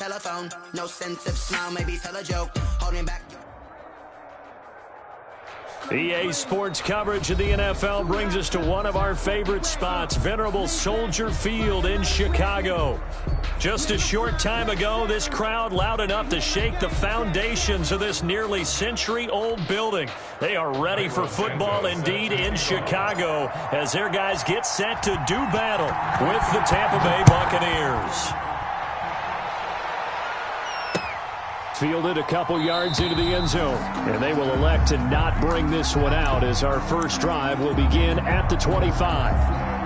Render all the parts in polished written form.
Telephone, no sense of smile, maybe tell a joke, holding back. EA Sports coverage of the NFL brings us to one of our favorite spots, venerable Soldier Field in Chicago. Just a short time ago, this crowd loud enough to shake the foundations of this nearly century-old building. They are ready for football indeed in Chicago as their guys get set to do battle with the Tampa Bay Buccaneers. Fielded a couple yards into the end zone, and they will elect to not bring this one out as our first drive will begin at the 25.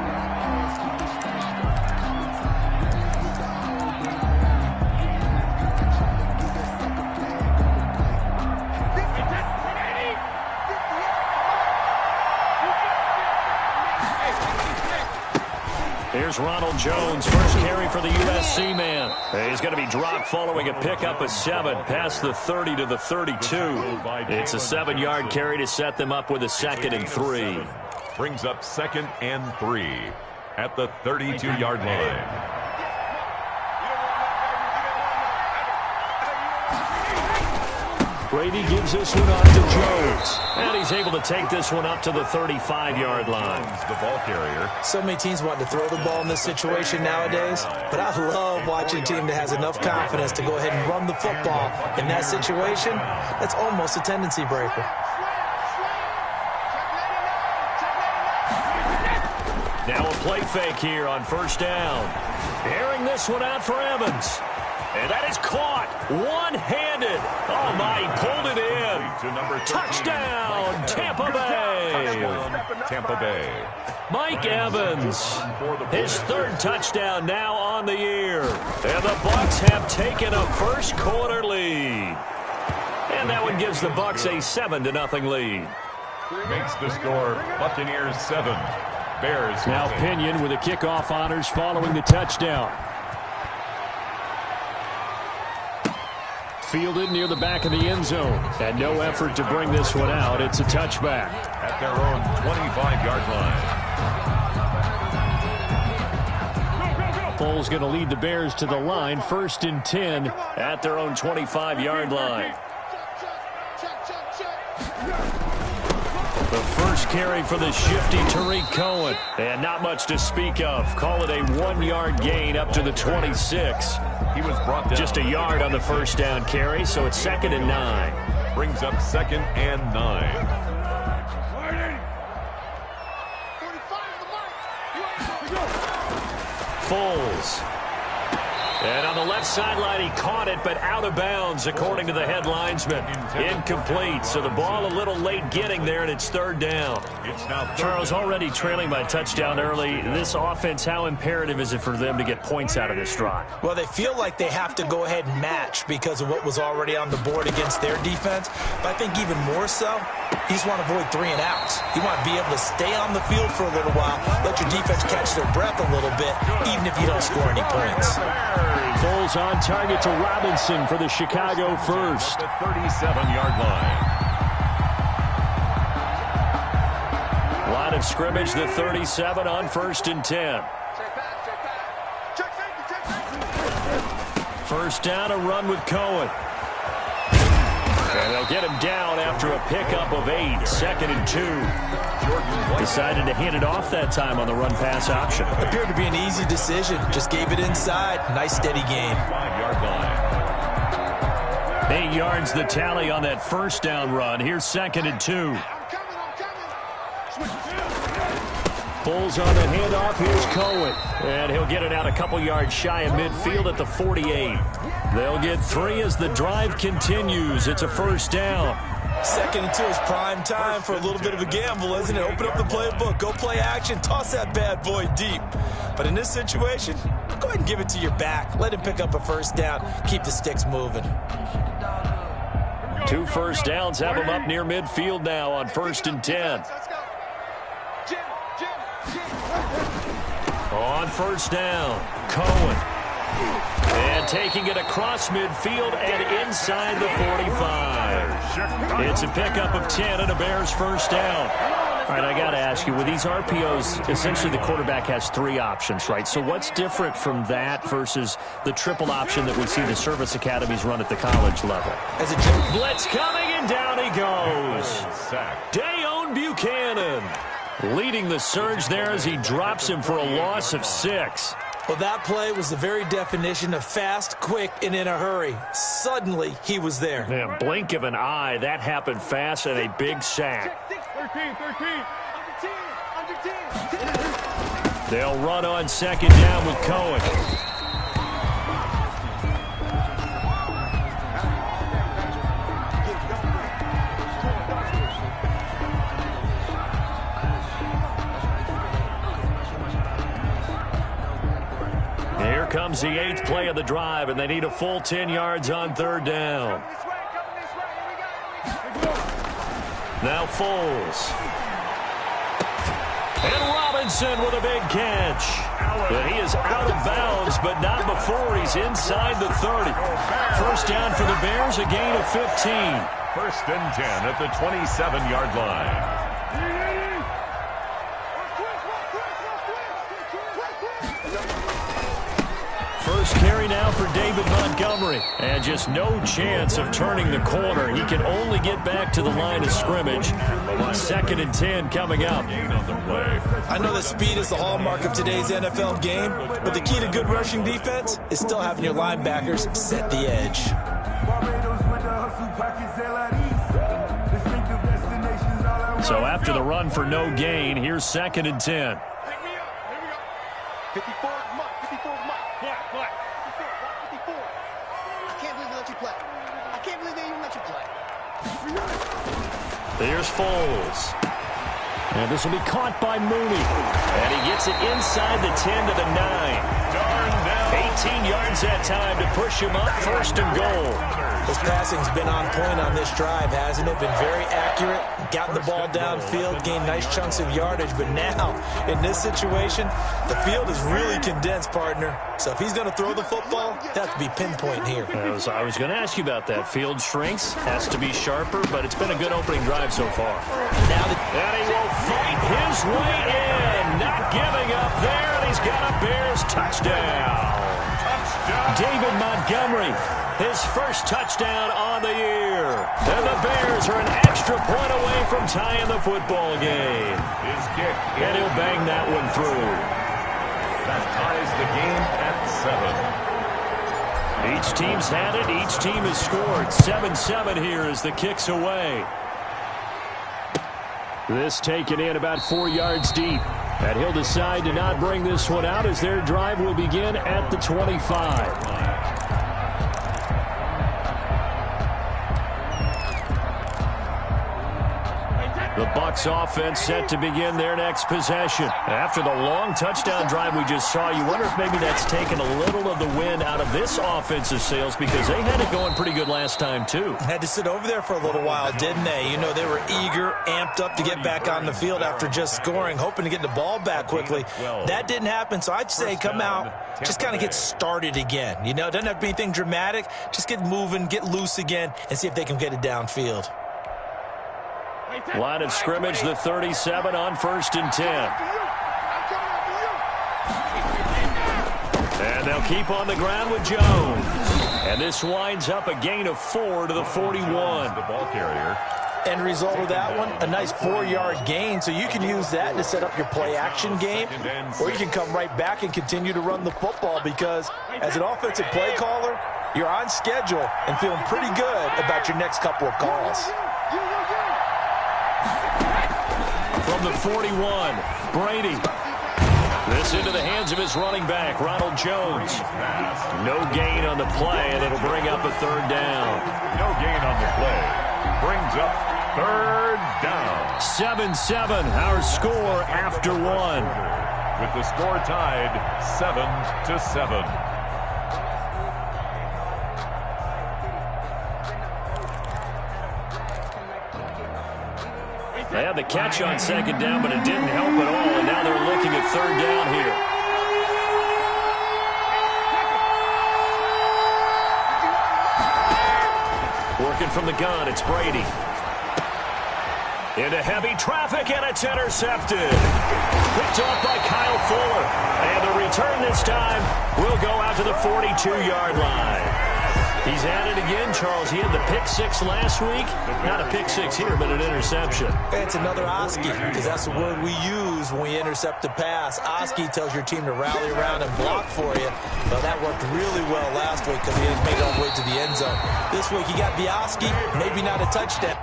Here's Ronald Jones, first carry for the USC man. He's going to be dropped following a pickup of 7 past the 30 to the 32. It's a 7-yard carry to set them up with a 2nd and 3. Brings up 2nd and 3 at the 32-yard line. Brady gives this one on to Jones, and he's able to take this one up to the 35-yard line. The ball carrier. So many teams want to throw the ball in this situation nowadays, but I love watching a team that has enough confidence to go ahead and run the football. In that situation, that's almost a tendency breaker. Now a play fake here on first down. Airing this one out for Evans. And that is caught one-handed. Oh, my, he pulled it in. Touchdown, Tampa Bay. Tampa Bay. Mike Evans, his 3rd touchdown now on the year. And the Bucs have taken a first quarter lead. And that one gives the Bucs a 7-0 lead. Makes the score Buccaneers 7. Bears. Now Pinion with the kickoff honors following the touchdown. Fielded near the back of the end zone. And no effort to bring this one out. It's a touchback. At their own 25-yard line. Foles going to lead the Bears to the line. 1st and 10 at their own 25-yard line. The first carry for the shifty Tariq Cohen. And not much to speak of. Call it a 1-yard gain up to the 26. He was brought down. Just a yard on the first down carry, so it's 2nd and 9. Brings up 2nd and 9. Foles. And on the left sideline, he caught it, but out of bounds, according to the head linesman. Incomplete, so the ball a little late getting there, and it's 3rd down. Charles, already trailing by touchdown early. This offense, how imperative is it for them to get points out of this drive? Well, they feel like they have to go ahead and match because of what was already on the board against their defense. But I think even more so, you just want to avoid 3 and outs. You want to be able to stay on the field for a little while, let your defense catch their breath a little bit, even if you don't score any points. Foles on target to Robinson for the Chicago first. The 37-yard line. Line of scrimmage, the 37 on 1st and 10. First down, a run with Cohen. And they'll get him down after a pickup of 8, 2nd and 2. Decided to hand it off that time on the run-pass option. Appeared to be an easy decision. Just gave it inside. Nice, steady gain. 5-yard line. 8 yards the tally on that first down run. Here's 2nd and 2. Foles on the handoff. Here's Cohen. And he'll get it out a couple yards shy of midfield at the 48. They'll get 3 as the drive continues. It's a first down. 2nd and 2 is prime time for a little bit of a gamble, isn't it? Open up the playbook, go play action, toss that bad boy deep. But in this situation, go ahead and give it to your back. Let him pick up a first down. Keep the sticks moving. 2 first downs have him up near midfield now on 1st and 10. On first down, Cohen. And taking it across midfield and inside the 45. It's a pickup of 10 and a Bears first down. All right, I got to ask you, with these RPOs, essentially the quarterback has 3 options, right? So what's different from that versus the triple option that we see the service academies run at the college level? As a joke, blitz coming, and down he goes. Dayon Buchanan leading the surge there as he drops him for a loss of 6. Well, that play was the very definition of fast, quick, and in a hurry. Suddenly, he was there. Man, blink of an eye, that happened fast and a big sack. 13. They'll run on second down with Cohen. Here comes the 8th play of the drive, and they need a full 10 yards on third down. Now Foles. And Robinson with a big catch. But he is out of bounds, but not before he's inside the 30. First down for the Bears, a gain of 15. First and 10 at the 27-yard line. First carry now for David Montgomery. And just no chance of turning the corner. He can only get back to the line of scrimmage. Second and 10 coming up. I know that speed is the hallmark of today's NFL game, but the key to good rushing defense is still having your linebackers set the edge. So after the run for no gain, here's second and 10. 54. I can't believe they let you play. I can't believe they even let you play. There's Foles. And this will be caught by Mooney. And he gets it inside the 10 to the 9. 18 yards that time to push him up, first and goal. His passing's been on point on this drive, hasn't it? Been very accurate, gotten the ball downfield, gained nice chunks of yardage. But now, in this situation, the field is really condensed, partner. So if he's going to throw the football, that has to be pinpoint here. I was going to ask you about that. Field shrinks, has to be sharper, but it's been a good opening drive so far. Now and he will fight his way in. Not giving up there, and he's got a Bears touchdown. David Montgomery, his first touchdown on the year. And the Bears are an extra point away from tying the football game. His kick. And he'll bang that one through. That ties the game at 7. Each team's had it. Each team has scored. 7-7 here as the kick's away. This taken in about 4 yards deep. And he'll decide to not bring this one out as their drive will begin at the 25. The Bucs offense set to begin their next possession. After the long touchdown drive we just saw, you wonder if maybe that's taken a little of the wind out of this offensive sails because they had it going pretty good last time too. Had to sit over there for a little while, didn't they? You know, they were eager, amped up to get back on the field after just scoring, hoping to get the ball back quickly. That didn't happen, so I'd say come out, just kind of get started again. You know, it doesn't have to be anything dramatic. Just get moving, get loose again, and see if they can get it downfield. Line of scrimmage, the 37 on first and 10. And they'll keep on the ground with Jones. And this winds up a gain of 4 to the 41. The ball carrier. End result of that one, a nice 4-yard gain. So you can use that to set up your play-action game, or you can come right back and continue to run the football because as an offensive play caller, you're on schedule and feeling pretty good about your next couple of calls. From the 41, Brady. This into the hands of his running back, Ronald Jones. No gain on the play, and it'll bring up a third down. No gain on the play. Brings up third down. 7-7, our score after one. With the score tied 7-7. They had the catch on second down, but it didn't help at all, and now they're looking at third down here. Working from the gun, it's Brady. Into heavy traffic, and it's intercepted. Picked off by Kyle Fuller. And the return this time will go out to the 42-yard line. He's at it again, Charles. He had the pick six last week. Not a pick six here, but an interception. It's another Oski, because that's the word we use when we intercept a pass. Oski tells your team to rally around and block for you. But that worked really well last week because he has made it all the way to the end zone. This week he got the Oski, maybe not a touchdown.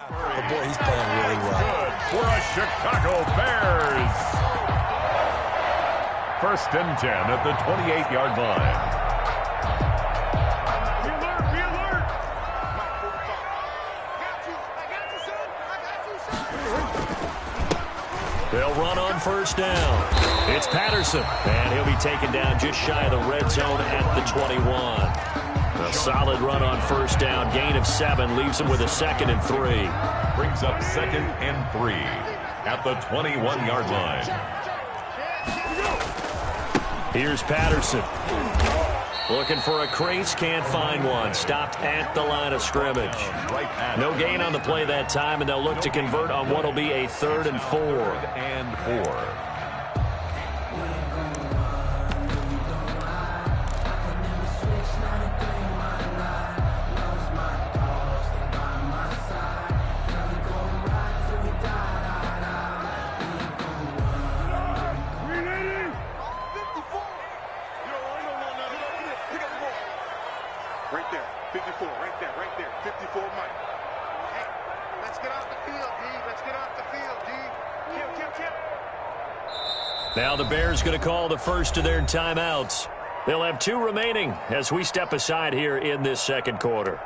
But boy, he's playing really well. Good for a Chicago Bears. 1st and 10 at the 28-yard line. Be alert, be alert. I got you, son. They'll run on 1st down. It's Patterson, and he'll be taken down just shy of the red zone at the 21. A solid run on 1st down. Gain of 7 leaves him with a 2nd and 3. Brings up 2nd and 3 at the 21-yard line. Here's Patterson. Looking for a crease, can't find one. Stopped at the line of scrimmage. No gain on the play that time, and they'll look to convert on what will be a 3rd and 4. 3rd and 4. Right there, 54, right there, 54 Mike. Hey, let's get off the field, D. Let's get off the field, D. Kill. Now the Bears going to call the first of their timeouts. They'll have 2 remaining as we step aside here in this 2nd quarter.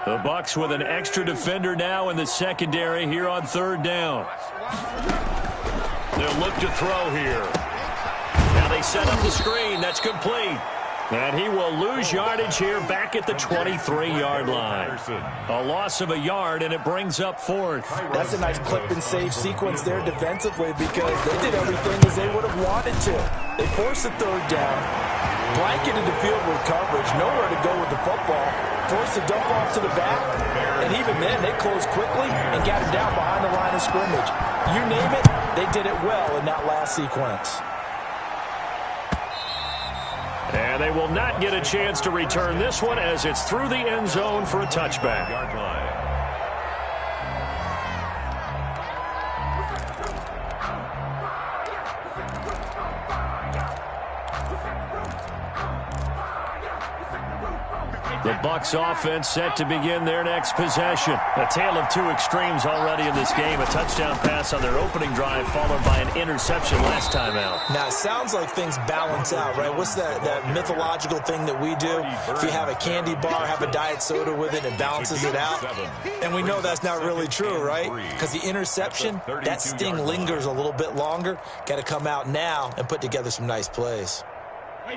The Bucs with an extra defender now in the secondary here on 3rd down. They'll look to throw here. Now they set up the screen. That's complete. And he will lose yardage here back at the 23-yard line. A loss of a yard, and it brings up 4th. That's a nice clip and save sequence there defensively because they did everything as they would have wanted to. They forced the 3rd down, blanketed the field with coverage, nowhere to go with the football, forced the dump off to the back, and even then they closed quickly and got him down behind the line of scrimmage. You name it, they did it well in that last sequence. And they will not get a chance to return this one as it's through the end zone for a touchback. The Bucs offense set to begin their next possession. A tale of 2 extremes already in this game. A touchdown pass on their opening drive followed by an interception last time out. Now, it sounds like things balance out, right? What's that mythological thing that we do? If you have a candy bar, have a diet soda with it, it balances it out. And we know that's not really true, right? Because the interception, that sting lingers a little bit longer. Got to come out now and put together some nice plays.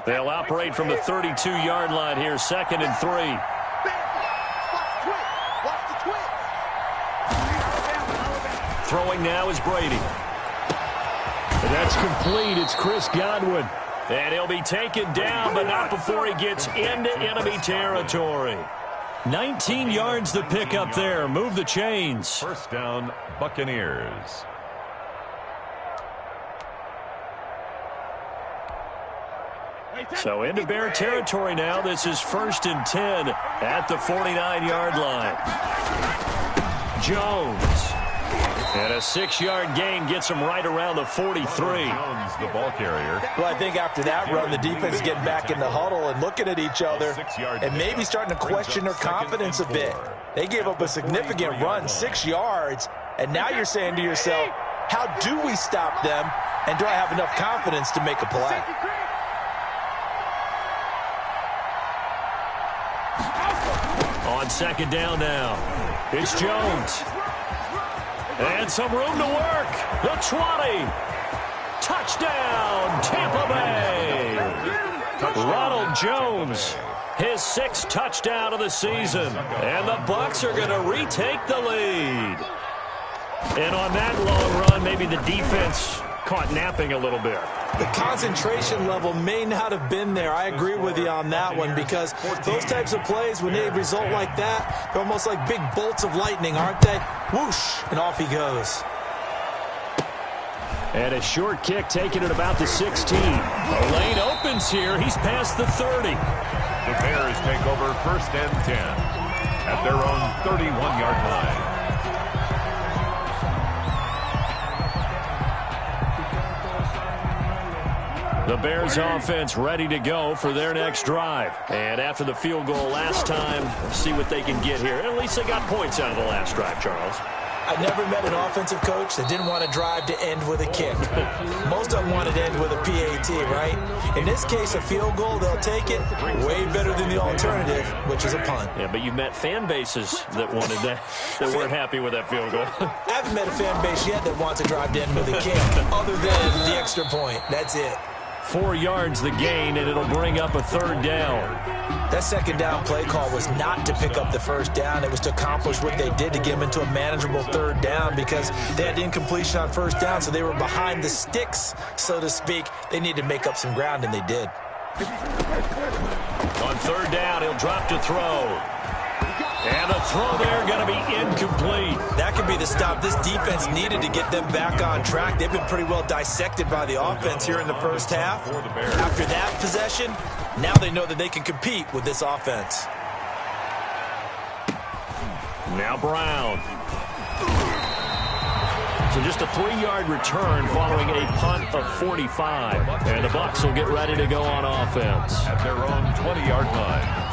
They'll operate from the 32-yard line here, 2nd and 3. Throwing now is Brady. And that's complete. It's Chris Godwin. And he'll be taken down, but not before he gets into enemy territory. 19 yards to pick up there. Move the chains. 1st down, Buccaneers. So into Bear territory now. This is 1st and 10 at the 49-yard line. Jones. And a 6-yard gain gets him right around the 43. Jones, the ball carrier. Well, I think after that run, the defense is getting back in the huddle and looking at each other and maybe starting to question their confidence a bit. They gave up a significant run, 6 yards, and now you're saying to yourself, how do we stop them, and do I have enough confidence to make a play? On second down now, it's Jones. And some room to work. The 20. Touchdown, Tampa Bay. Ronald Jones, his 6th touchdown of the season. And the Bucs are going to retake the lead. And on that long run, maybe the defense caught napping a little bit. The concentration level may not have been there. I agree with you on that one, because those types of plays, when they result like that, they're almost like big bolts of lightning, aren't they? Whoosh, and off he goes. And a short kick taken at about the 16. A lane opens here. He's past the 30. The Bears take over 1st and 10 at their own 31-yard line. The Bears offense ready to go for their next drive. And after the field goal last time, see what they can get here. At least they got points out of the last drive, Charles. I never met an offensive coach that didn't want to drive to end with a kick. Most of them wanted to end with a PAT, right? In this case, a field goal, they'll take it. Way better than the alternative, which is a punt. Yeah, but you met fan bases that wanted that, that weren't happy with that field goal. I haven't met a fan base yet that wants to drive to end with a kick, other than the extra point. That's it. 4 yards the gain, and it'll bring up a 3rd down. That second down play call was not to pick up the 1st down. It was to accomplish what they did to get them into a manageable 3rd down, because they had incompletion on 1st down, so they were behind the sticks, so to speak. They needed to make up some ground, and they did. On 3rd down, he'll drop to throw. And the throw there going to be incomplete. That could be the stop this defense needed to get them back on track. They've been pretty well dissected by the offense here in the first half. After that possession, now they know that they can compete with this offense. Now Brown. So just a 3-yard return following a punt of 45. And the Bucs will get ready to go on offense. At their own 20-yard line.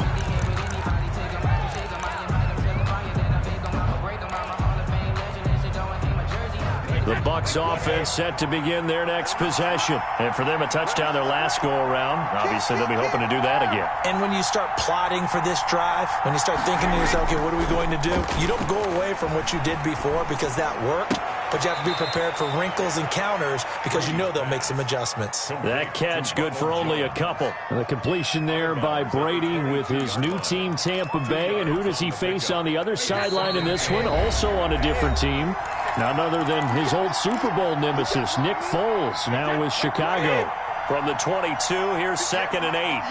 The Bucs offense set to begin their next possession. And for them, a touchdown their last go-around. Obviously, they'll be hoping to do that again. And when you start plotting for this drive, when you start thinking to yourself, okay, what are we going to do? You don't go away from what you did before because that worked, but you have to be prepared for wrinkles and counters because you know they'll make some adjustments. That catch good for only a couple. The completion there by Brady with his new team, Tampa Bay. And who does he face on the other sideline in this one? Also on a different team. None other than his old Super Bowl nemesis, Nick Foles, now with Chicago. From the 22, here's 2nd and 8.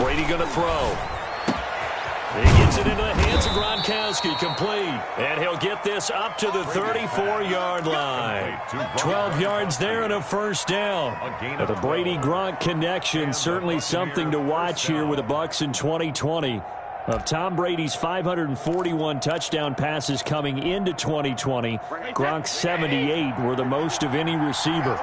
Brady going to throw. He gets it into the hands of Gronkowski, complete. And he'll get this up to the 34-yard line. 12 yards there and a 1st down. But the Brady-Gronk connection, certainly something to watch here with the Bucs in 2020. Of Tom Brady's 541 touchdown passes coming into 2020, Gronk's 78 were the most of any receiver.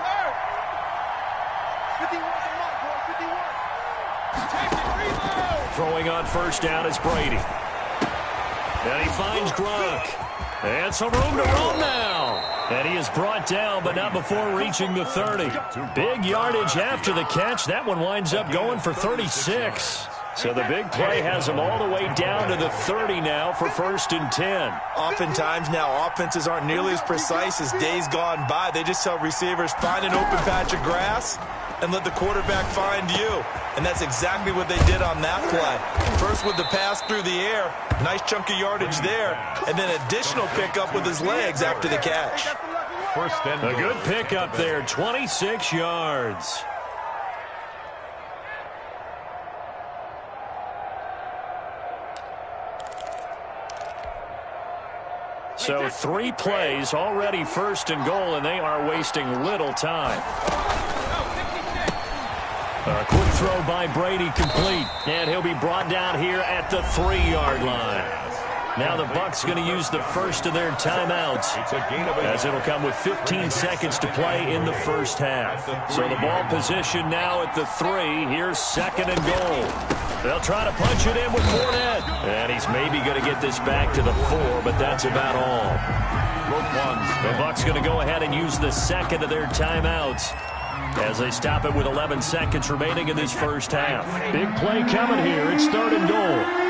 Throwing on 1st down is Brady. And he finds Gronk. And some room to roam now. And he is brought down, but not before reaching the 30. Big yardage after the catch. That one winds up going for 36. So the big play has him all the way down to the 30 now for 1st and 10. Oftentimes now, offenses aren't nearly as precise as days gone by. They just tell receivers, find an open patch of grass and let the quarterback find you. And that's exactly what they did on that play. First with the pass through the air, nice chunk of yardage there, and then additional pickup with his legs after the catch. A good pickup there, 26 yards. So 3 plays, already 1st and goal, and they are wasting little time. A quick throw by Brady, complete. And he'll be brought down here at the 3-yard line. Now the Bucs going to use the first of their timeouts, as it'll come with 15 seconds to play in the first half. So the ball position now at the 3. Here's 2nd and goal. They'll try to punch it in with Fournette. And he's maybe going to get this back to the 4, but that's about all. The Bucs going to go ahead and use the second of their timeouts as they stop it with 11 seconds remaining in this first half. Big play coming here. It's 3rd and goal.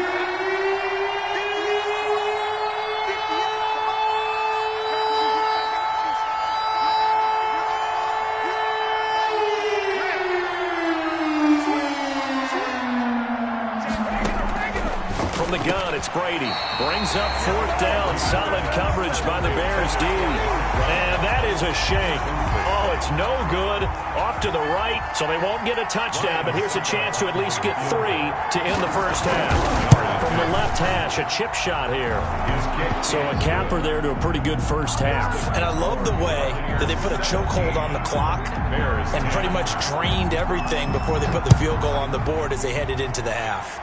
The gun, it's Brady. Brings up 4th down. Solid coverage by the Bears D. And that is a shake. Oh, it's no good. Off to the right, so they won't get a touchdown, but here's a chance to at least get 3 to end the first half. From the left hash, a chip shot here. So a capper there to a pretty good first half. And I love the way that they put a chokehold on the clock and pretty much drained everything before they put the field goal on the board as they headed into the half.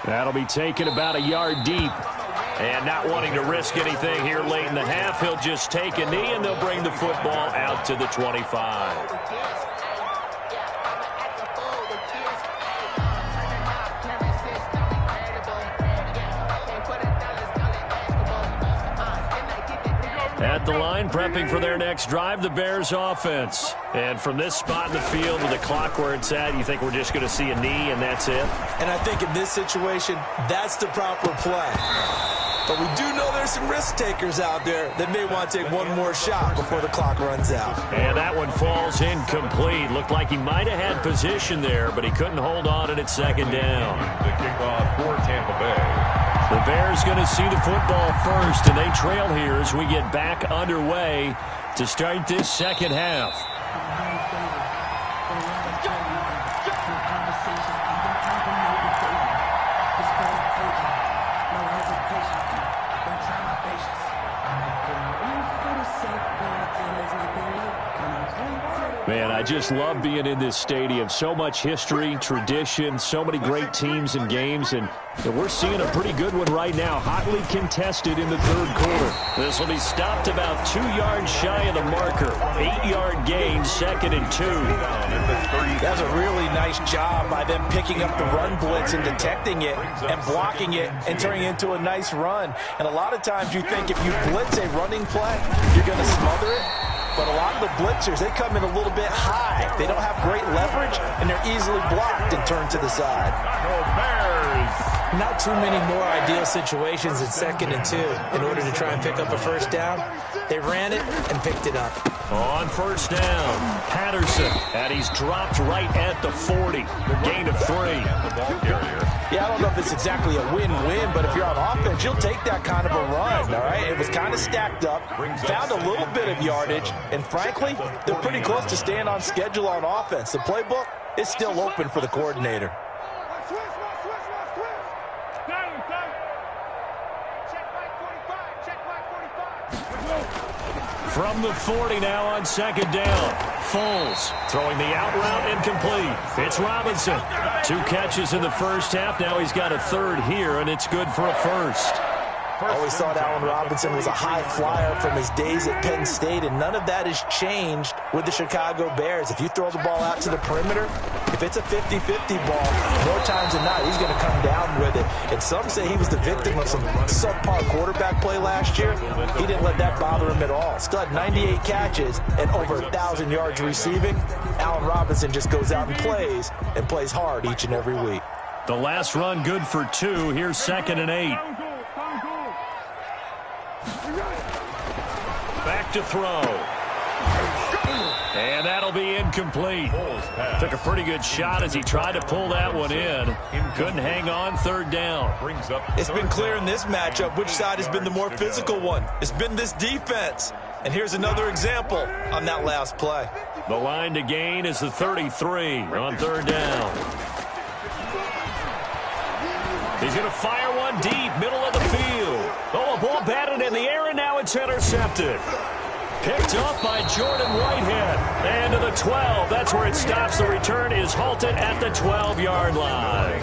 That'll be taken about a yard deep. And not wanting to risk anything here late in the half, he'll just take a knee, and they'll bring the football out to the 25. At the line, prepping for their next drive, the Bears offense. And from this spot in the field with the clock where it's at, you think we're just going to see a knee and that's it? And I think in this situation, that's the proper play. But we do know there's some risk takers out there that may want to take one more shot before the clock runs out. And that one falls incomplete. Looked like he might have had position there, but he couldn't hold on, and it's 2nd down. The kickoff for Tampa Bay. The Bears going to see the football first, and they trail here as we get back underway to start this second half. Man, I just love being in this stadium. So much history, tradition, so many great teams and games, and we're seeing a pretty good one right now. Hotly contested in the 3rd quarter. This will be stopped about 2 yards shy of the marker. 8-yard gain, 2nd and 2. That was a really nice job by them picking up the run blitz and detecting it and blocking it and turning it into a nice run. And a lot of times you think if you blitz a running play, you're going to smother it. But a lot of the blitzers, they come in a little bit high. They don't have great leverage, and they're easily blocked and turned to the side. Not too many more ideal situations in 2nd and 2 in order to try and pick up a first down. They ran it and picked it up. On first down, Patterson, and he's dropped right at the 40. Gain of 3. The ball carrier. Yeah, I don't know if it's exactly a win-win, but if you're on offense, you'll take that kind of a run, all right? It was kind of stacked up, found a little bit of yardage, and frankly, they're pretty close to staying on schedule on offense. The playbook is still open for the coordinator. From the 40 now on 2nd down. Foles throwing the out route incomplete. It's Robinson. 2 catches in the first half. Now he's got a 3rd here, and it's good for a first. Always thought Allen Robinson was a high flyer from his days at Penn State, and none of that has changed with the Chicago Bears. If you throw the ball out to the perimeter, if it's a 50-50 ball, more times than not, he's going to come down with it. And some say he was the victim of some subpar quarterback play last year. He didn't let that bother him at all. Still had 98 catches and over 1,000 yards receiving. Allen Robinson just goes out and plays hard each and every week. The last run good for 2. Here's 2nd and 8. Back to throw. And that'll be incomplete. Took a pretty good shot as he tried to pull that one in. Couldn't hang on. 3rd down. It's been clear in this matchup which side has been the more physical one. It's been this defense. And here's another example on that last play. The line to gain is the 33 on 3rd down. He's going to fire one deep, middle of the field. Oh, a ball batted in the air, and now it's intercepted. Picked up by Jordan Whitehead. And to the 12. That's where it stops. The return is halted at the 12-yard line.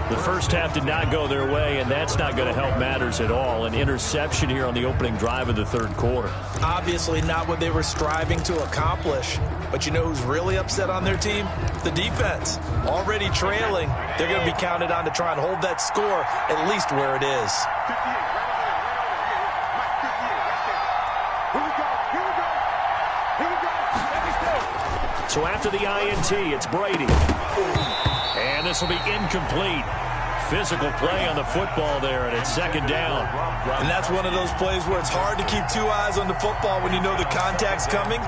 The first half did not go their way, and that's not going to help matters at all. An interception here on the opening drive of the 3rd quarter. Obviously not what they were striving to accomplish. But you know who's really upset on their team? The defense. Already trailing, they're going to be counted on to try and hold that score at least where it is. 58, right over there. Mike, 58, right there. Here we go. Here we go. So after the INT, it's Brady. And this will be incomplete. Physical play on the football there, and it's second down. And that's one of those plays where it's hard to keep two eyes on the football when you know the contact's coming,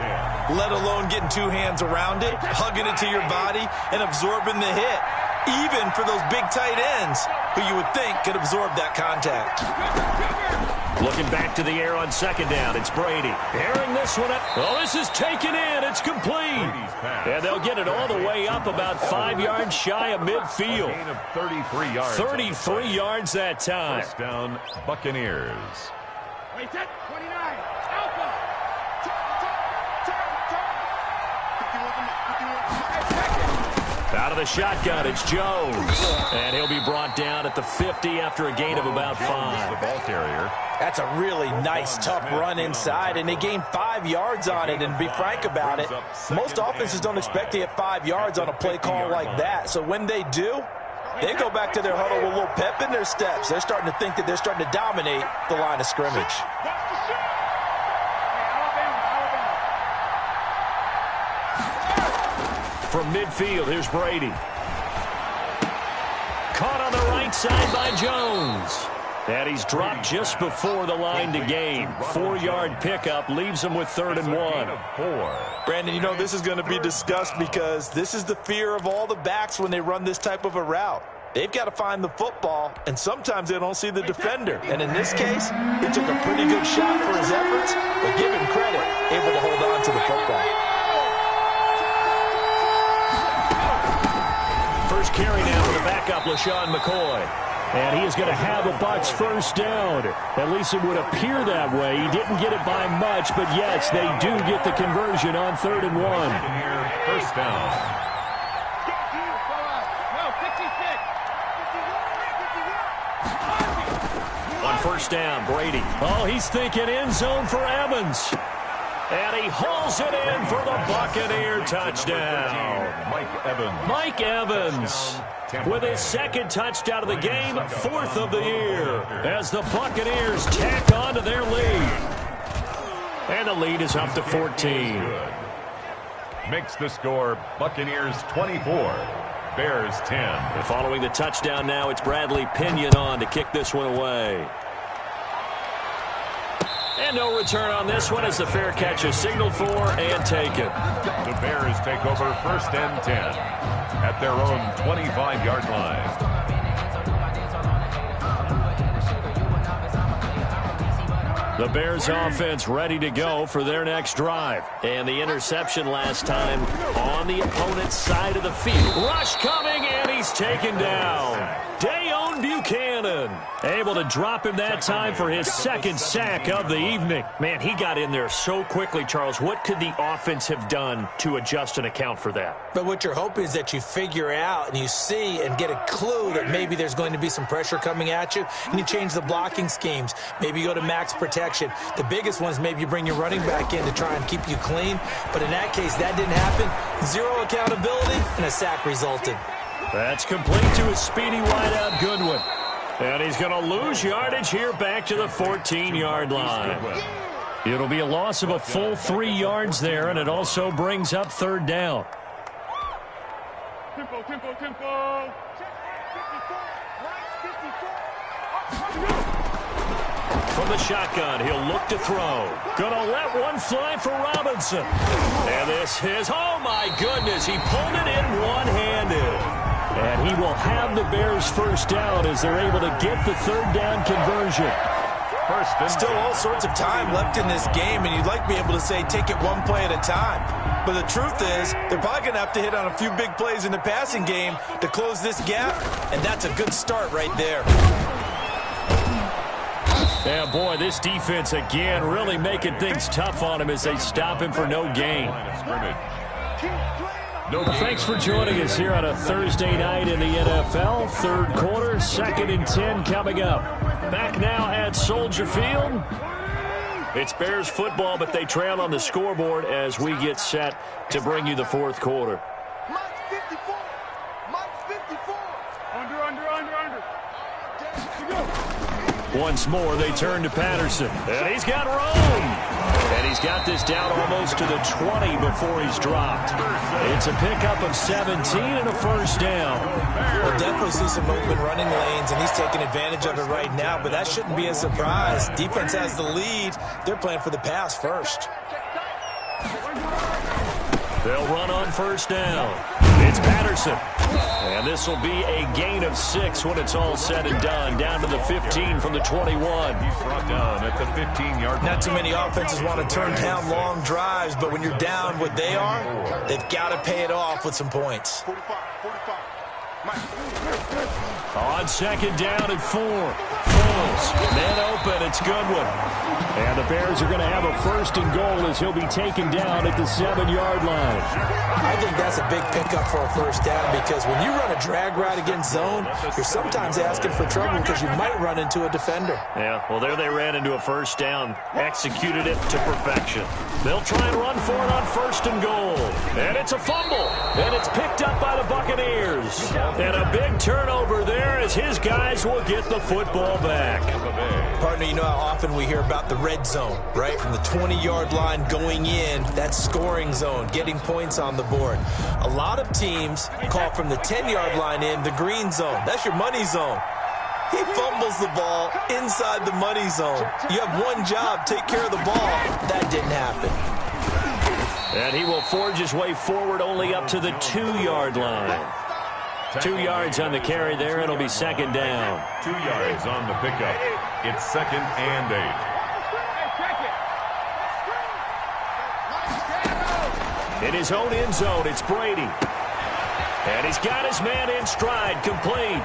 let alone getting two hands around it, hugging it to your body, and absorbing the hit, even for those big tight ends who you would think could absorb that contact. Looking back to the air on second down, it's Brady. Airing this one up. Oh, this is taken in. It's complete. And they'll get it all the way up about 5 yards shy of midfield. Gain of 33 yards. 33 yards that time. First down, Buccaneers. Wait, 29. Alpha. Out of the shotgun, it's Jones. And he'll be brought down at the 50 after a gain of about 5. The ball carrier. That's a really nice, tough run inside, and they gained 5 yards on it. And to be frank about it, most offenses don't expect to get 5 yards on a play call like that. So when they do, they go back to their huddle with a little pep in their steps. They're starting to think that they're starting to dominate the line of scrimmage. From midfield, here's Brady. Caught on the right side by Jones. And he's dropped just before the line to gain. 4-yard pickup leaves him with 3rd and 1. Brandon, you know this is going to be discussed because this is the fear of all the backs when they run this type of a route. They've got to find the football, and sometimes they don't see the defender. And in this case, he took a pretty good shot for his efforts, but give him credit, able to hold on to the football. First carry now for the backup, LaShawn McCoy. And he is going to have a Bucs first down. At least it would appear that way. He didn't get it by much, but yes, they do get the conversion on 3rd and 1. First down. On first down, Brady. Oh, he's thinking end zone for Evans. And he hauls it in for the Buccaneer touchdown. Mike Evans with his 2nd touchdown of the game, 4th of the year, as the Buccaneers tack on to their lead. And the lead is up to 14. Makes the score Buccaneers 24, Bears 10. And following the touchdown now, it's Bradley Pinion on to kick this one away. And no return on this one as the fair catch is signaled for and taken. The Bears take over 1st and 10 at their own 25-yard line. The Bears offense ready to go for their next drive. And the interception last time on the opponent's side of the field. Rush coming, and he's taken down. Dayon Buchanan able to drop him that time for his 2nd sack of the evening. Man, he got in there so quickly, Charles. What could the offense have done to adjust and account for that? But what you're hoping is that you figure out and you see and get a clue that maybe there's going to be some pressure coming at you, and you change the blocking schemes. Maybe you go to max protection. The biggest one is maybe you bring your running back in to try and keep you clean. But in that case, that didn't happen. 0 accountability, and a sack resulted. That's complete to his speedy wideout Goodwin. And he's going to lose yardage here back to the 14-yard line. It'll be a loss of a full 3 yards there, and it also brings up 3rd down. Tempo, tempo, tempo. From the shotgun, he'll look to throw. Gonna let one fly for Robinson. And this is, oh my goodness, he pulled it in one-handed. And he will have the Bears first down as they're able to get the 3rd down conversion. Still all sorts of time left in this game, and you'd like to be able to say take it one play at a time. But the truth is, they're probably going to have to hit on a few big plays in the passing game to close this gap, and that's a good start right there. Yeah, boy, this defense again really making things tough on him as they stop him for no gain. Thanks for joining us here on a Thursday night in the NFL. 3rd quarter, 2nd and 10 coming up. Back now at Soldier Field. It's Bears football, but they trail on the scoreboard as we get set to bring you the fourth quarter. Mike 54. Mike 54. Under. Once more, they turn to Patterson. And he's got room. And he's got this down almost to the 20 before he's dropped. It's a pickup of 17 and a first down. We'll definitely see some open running lanes, and he's taking advantage of it right now, but that shouldn't be a surprise. Defense has the lead. They're playing for the pass first. They'll run on first down. It's Patterson. And this will be a gain of 6 when it's all said and done. Down to the 15 from the 21. He's brought down at the 15-yard line. Not too many offenses want to turn down long drives, but when you're down what they are, they've got to pay it off with some points. 45. On second down and 4. Foles. Man open. It's Goodwin. And the Bears are going to have a first and goal as he'll be taken down at the 7-yard line. I think that's a big pickup for a first down because when you run a drag route against zone, you're sometimes asking for trouble because you might run into a defender. Yeah, well, there they ran into a first down. Executed it to perfection. They'll try and run for it on first and goal. And it's a fumble. And it's picked up by the Buccaneers. And a big turnover there as his guys will get the football back. Partner, you know how often we hear about the red zone, right? From the 20-yard line going in, that's scoring zone, getting points on the board. A lot of teams call from the 10-yard line in the green zone. That's your money zone. He fumbles the ball inside the money zone. You have one job, take care of the ball. That didn't happen. And he will forge his way forward only up to the 2-yard line. 2 yards on the carry there. It'll be second down. 2 yards on the pickup. It's second and 8. In his own end zone, it's Brady. And he's got his man in stride, complete.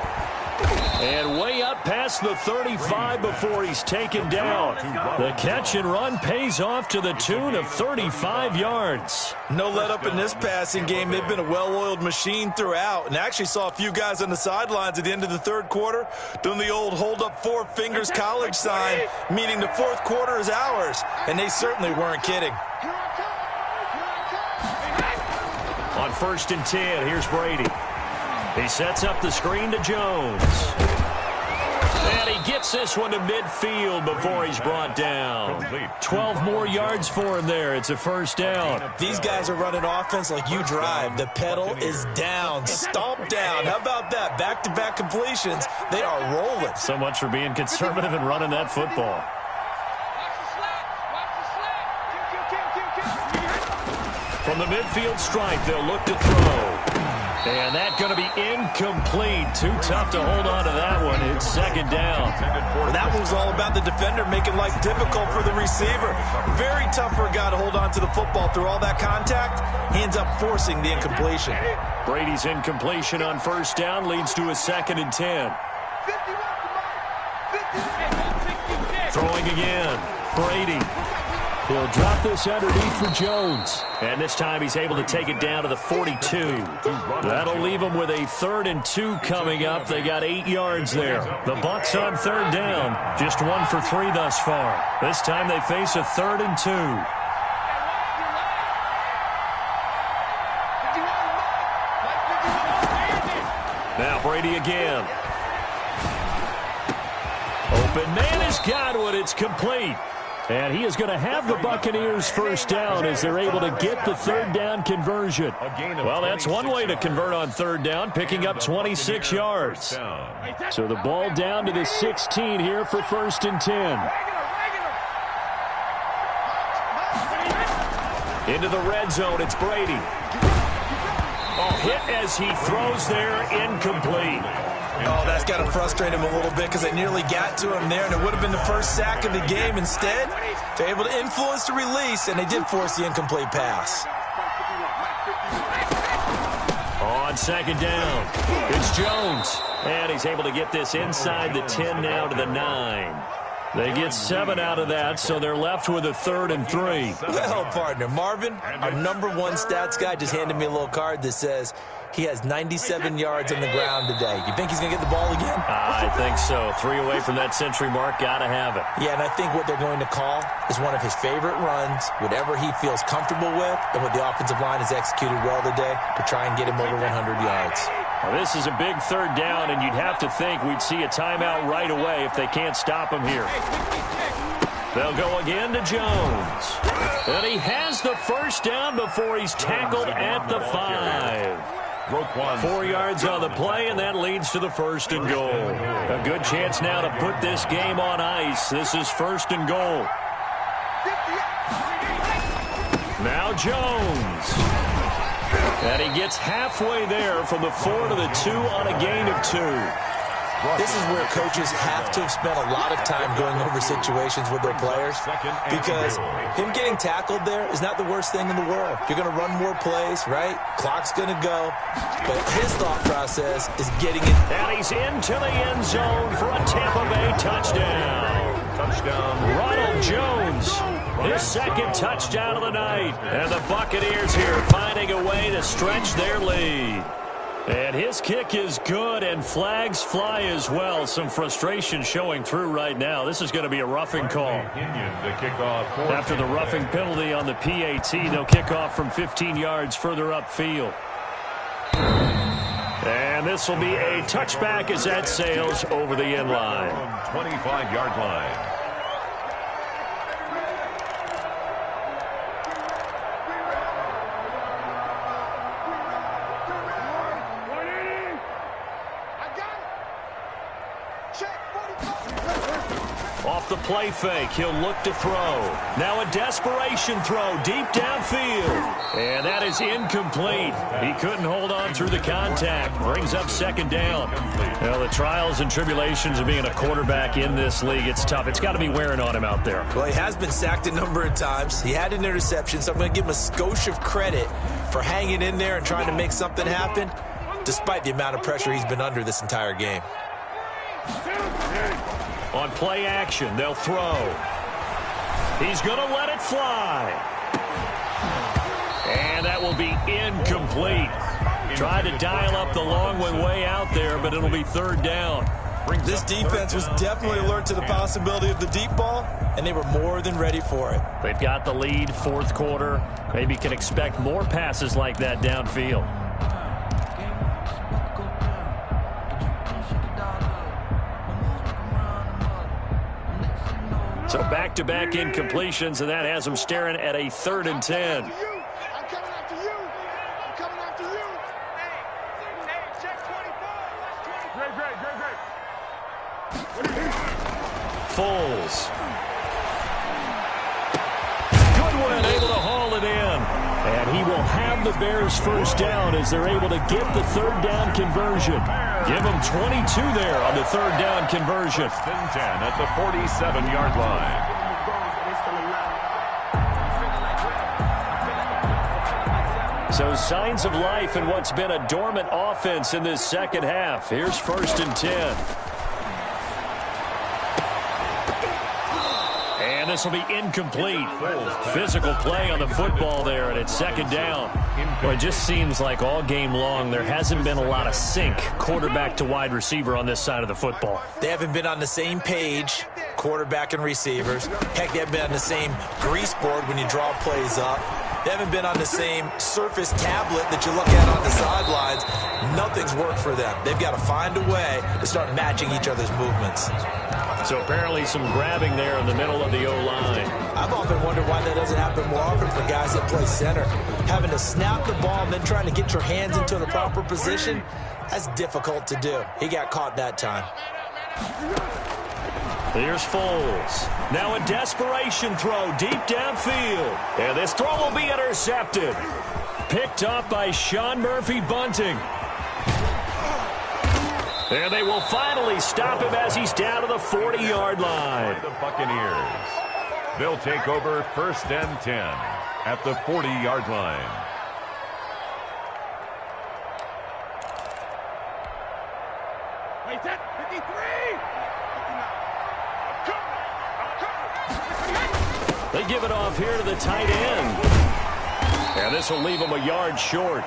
And way up past the 35 before he's taken down. The catch and run pays off to the tune of 35 yards. No let up in this passing game. They've been a well-oiled machine throughout. And I actually saw a few guys on the sidelines at the end of the third quarter doing the old hold up 4 fingers college sign, meaning the fourth quarter is ours. And they certainly weren't kidding. On first and 10, here's Brady. He sets up the screen to Jones. And he gets this one to midfield before he's brought down. 12 more yards for him there. It's a first down. These guys are running offense like you drive. The pedal is down, stomp down. How about that? Back-to-back completions. They are rolling. So much for being conservative and running that football. From the midfield stripe, they'll look to throw. And that's going to be incomplete. Too tough to hold on to that one. It's second down. Well, that one was all about the defender making life difficult for the receiver. Very tough for a guy to hold on to the football through all that contact. He ends up forcing the incompletion. Brady's incompletion on first down leads to a second and 10. Throwing again. Brady. He'll drop this underneath for Jones. And this time he's able to take it down to the 42. That'll leave them with a 3rd and 2 coming up. They got 8 yards there. The Bucs on third down. Just 1 for 3 thus far. This time they face a 3rd and 2. Now Brady again. Open man has got one. It's complete. And he is going to have the Buccaneers first down as they're able to get the 3rd down conversion. Well, that's one way to convert on 3rd down, picking up 26 yards. So the ball down to the 16 here for first and 10. Into the red zone, it's Brady. Oh, hit as he throws there, incomplete. Oh, that's got to frustrate him a little bit because they nearly got to him there, and it would have been the first sack of the game. Instead, they're able to influence the release, and they did force the incomplete pass. On second down, it's Jones. And he's able to get this inside the 10 now to the 9. They get 7 out of that, so they're left with a 3rd and 3. Well, partner, Marvin, our #1 stats guy, just handed me a little card that says He has 97 yards on the ground today. You think he's going to get the ball again? I think so. 3 away from that century mark. Got to have it. Yeah, and I think what they're going to call is one of his favorite runs, whatever he feels comfortable with, and what the offensive line has executed well today to try and get him over 100 yards. Well, this is a big third down, and you'd have to think we'd see a timeout right away if they can't stop him here. They'll go again to Jones. And he has the first down before he's tackled at the 5. 4 yards on the play, and that leads to the 1st and goal. A good chance now to put this game on ice. This is 1st and goal. Now Jones. And he gets halfway there from the 4 to the 2 on a gain of 2. This is where coaches have to have spent a lot of time going over situations with their players, because him getting tackled there is not the worst thing in the world. You're going to run more plays, right? Clock's going to go. But his thought process is getting it. And he's into the end zone for a Tampa Bay touchdown. Ronald Jones, his 2nd touchdown of the night. And the Buccaneers here finding a way to stretch their lead. And his kick is good, and flags fly as well. Some frustration showing through right now. This is going to be a roughing call. After the roughing penalty on the PAT, they'll kick off from 15 yards further upfield. And this will be a touchback as that sails over the end line. 25-yard line. Off the play fake, he'll look to throw. Now a desperation throw deep downfield. And that is incomplete. He couldn't hold on through the contact. Brings up 2nd down. Well, the trials and tribulations of being a quarterback in this league, it's tough. It's got to be wearing on him out there. Well, he has been sacked a number of times. He had an interception, so I'm going to give him a skosh of credit for hanging in there and trying to make something happen, despite the amount of pressure he's been under this entire game. On play action, they'll throw. He's going to let it fly. And that will be incomplete. Tried to dial up the long one way out there, but it'll be 3rd down. This defense was definitely alert to the possibility of the deep ball, and they were more than ready for it. They've got the lead, 4th quarter. Maybe can expect more passes like that downfield. So back-to-back incompletions, and that has them staring at a 3rd and 10. I'm coming after you. I'm coming after you. Hey, check 24. Great. Foles. Goodwin able to haul it in. And he will have the Bears' 1st down as they're able to get the 3rd down conversion. Give them 22 there on the 3rd down conversion. 1st and 10 at the 47-yard line. So signs of life in what's been a dormant offense in this 2nd half. Here's 1st and 10. And this will be incomplete. Physical play on the football there, and it's 2nd down. Well, it just seems like all game long there hasn't been a lot of sync quarterback to wide receiver on this side of the football. They haven't been on the same page, quarterback and receivers. Heck, they haven't been on the same grease board when you draw plays up. They haven't been on the same surface tablet that you look at on the sidelines. Nothing's worked for them. They've got to find a way to start matching each other's movements. So apparently some grabbing there in the middle of the O-line. I've often wondered why that doesn't happen more often for guys that play center. Having to snap the ball and then trying to get your hands into the proper position, that's difficult to do. He got caught that time. Here's Foles. Now a desperation throw deep downfield. And this throw will be intercepted. Picked up by Sean Murphy-Bunting. And they will finally stop him as he's down to the 40-yard line. The Buccaneers. They'll take over 1st and 10 at the 40-yard line. Wait, that 53. They give it off here to the tight end. And this will leave him a yard short.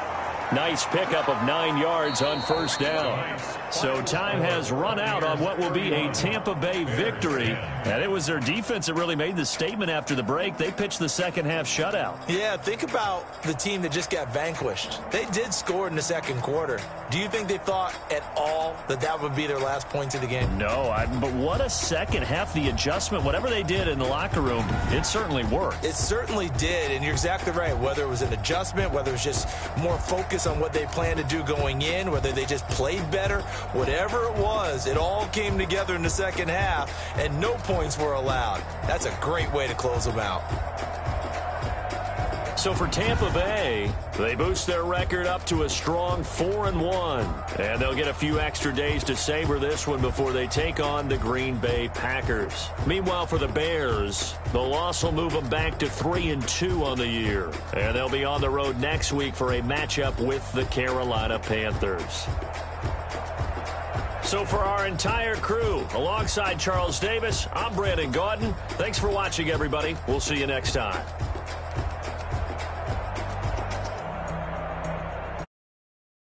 Nice pickup of 9 yards on first down. So time has run out on what will be a Tampa Bay victory. And it was their defense that really made the statement after the break. They pitched the second-half shutout. Yeah, think about the team that just got vanquished. They did score in the second quarter. Do you think they thought at all that that would be their last points of the game? No, but what a second half. The adjustment, whatever they did in the locker room, it certainly worked. It certainly did, and you're exactly right. Whether it was an adjustment, whether it was just more focus on what they planned to do going in, whether they just played better, whatever it was, it all came together in the second half, and no points were allowed. That's a great way to close them out. So for Tampa Bay, they boost their record up to a strong 4-1. And they'll get a few extra days to savor this one before they take on the Green Bay Packers. Meanwhile, for the Bears, the loss will move them back to 3-2 on the year. And they'll be on the road next week for a matchup with the Carolina Panthers. So for our entire crew, alongside Charles Davis, I'm Brandon Gaudin. Thanks for watching, everybody. We'll see you next time.